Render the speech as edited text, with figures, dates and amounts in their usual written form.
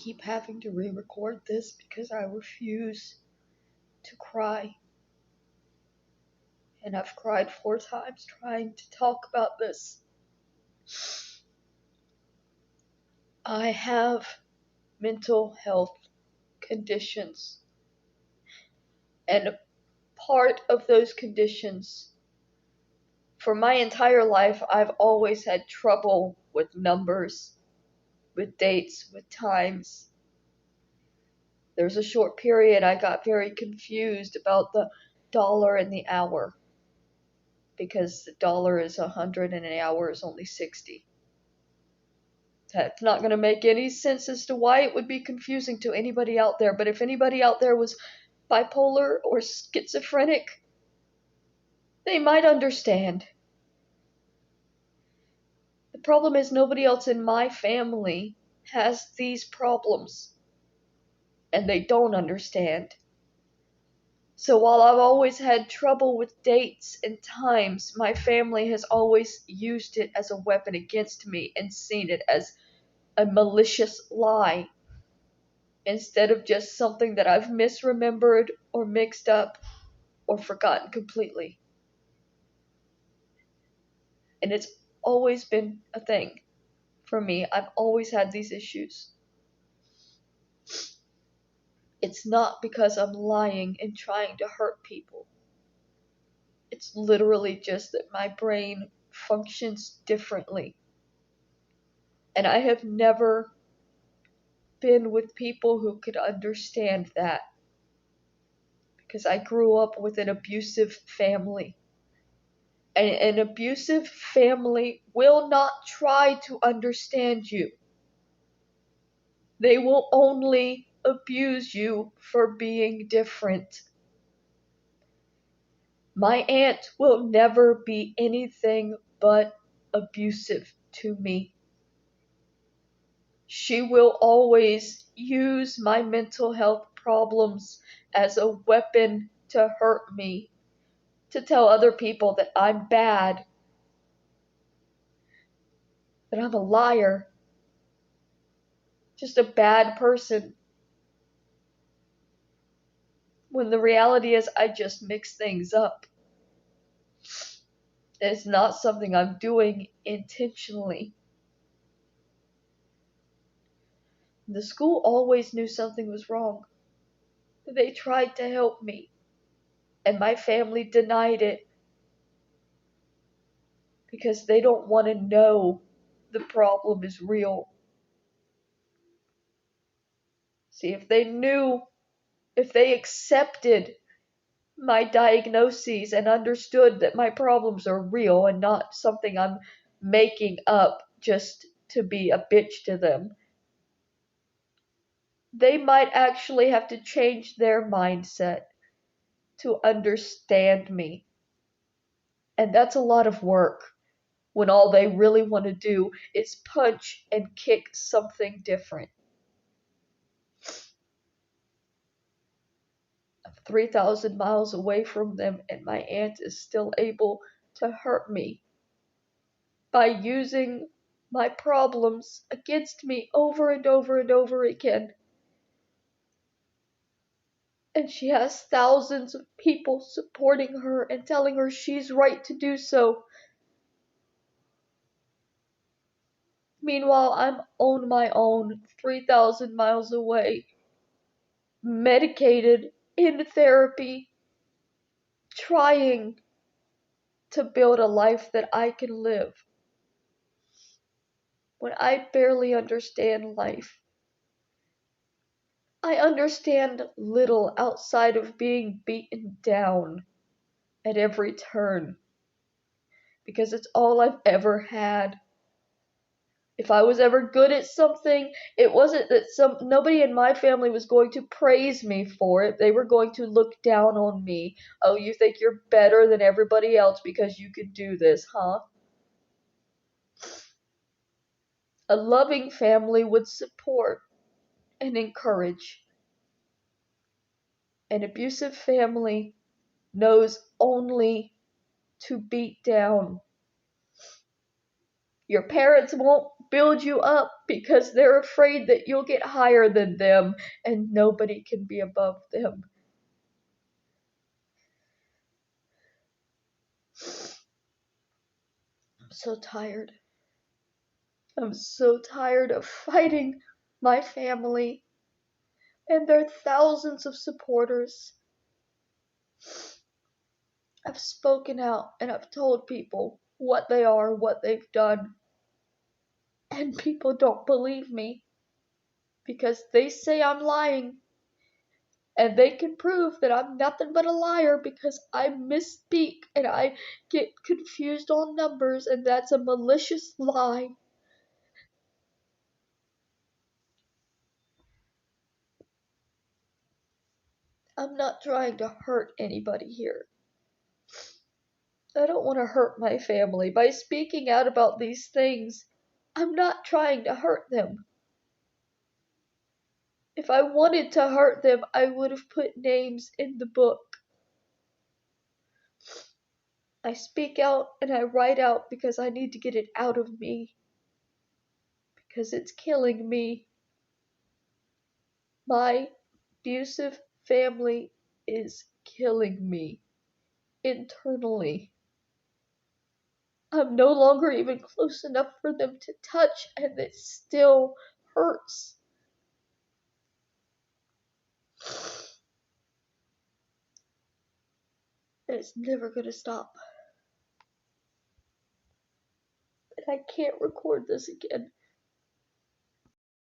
keep having to re-record this because I refuse to cry. And I've cried 4 times trying to talk about this. I have mental health conditions. And part of those conditions, for my entire life, I've always had trouble with numbers, with dates, with times. There's a short period I got very confused about the dollar and the hour, because the dollar is 100 and an hour is only 60. That's not going to make any sense as to why it would be confusing to anybody out there, but if anybody out there was bipolar or schizophrenic, they might understand. The problem is nobody else in my family has these problems, and they don't understand. So while I've always had trouble with dates and times, my family has always used it as a weapon against me and seen it as a malicious lie instead of just something that I've misremembered or mixed up or forgotten completely. And it's always been a thing for me. I've always had these issues. It's not because I'm lying and trying to hurt people. It's literally just that my brain functions differently. And I have never been with people who could understand that because I grew up with an abusive family. And an abusive family will not try to understand you. They will only abuse you for being different. My aunt will never be anything but abusive to me. She will always use my mental health problems as a weapon to hurt me, to tell other people that I'm bad, that I'm a liar, just a bad person. When the reality is, I just mix things up. It's not something I'm doing intentionally. The school always knew something was wrong. They tried to help me, and my family denied it because they don't want to know the problem is real. See, if they accepted my diagnoses and understood that my problems are real and not something I'm making up just to be a bitch to them, they might actually have to change their mindset to understand me. And that's a lot of work when all they really want to do is punch and kick something different. I'm 3,000 miles away from them, and my aunt is still able to hurt me by using my problems against me over and over and over again. And she has thousands of people supporting her and telling her she's right to do so. Meanwhile, I'm on my own, 3,000 miles away, medicated, in therapy, trying to build a life that I can live. When I barely understand life, I understand little outside of being beaten down at every turn because it's all I've ever had. If I was ever good at something, it wasn't that nobody in my family was going to praise me for it. They were going to look down on me. Oh, you think you're better than everybody else because you could do this, huh? A loving family would support and encourage. An abusive family knows only to beat down. Your parents won't build you up because they're afraid that you'll get higher than them and nobody can be above them. I'm so tired. I'm so tired of fighting my family and their thousands of supporters. I've spoken out and I've told people what they are, what they've done, and people don't believe me because they say I'm lying. And they can prove that I'm nothing but a liar because I misspeak and I get confused on numbers, and that's a malicious lie. I'm not trying to hurt anybody here. I don't want to hurt my family by speaking out about these things. I'm not trying to hurt them. If I wanted to hurt them, I would have put names in the book. I speak out and I write out because I need to get it out of me. Because it's killing me. My abusive family is killing me internally. I'm no longer even close enough for them to touch, and it still hurts. And it's never gonna stop. And I can't record this again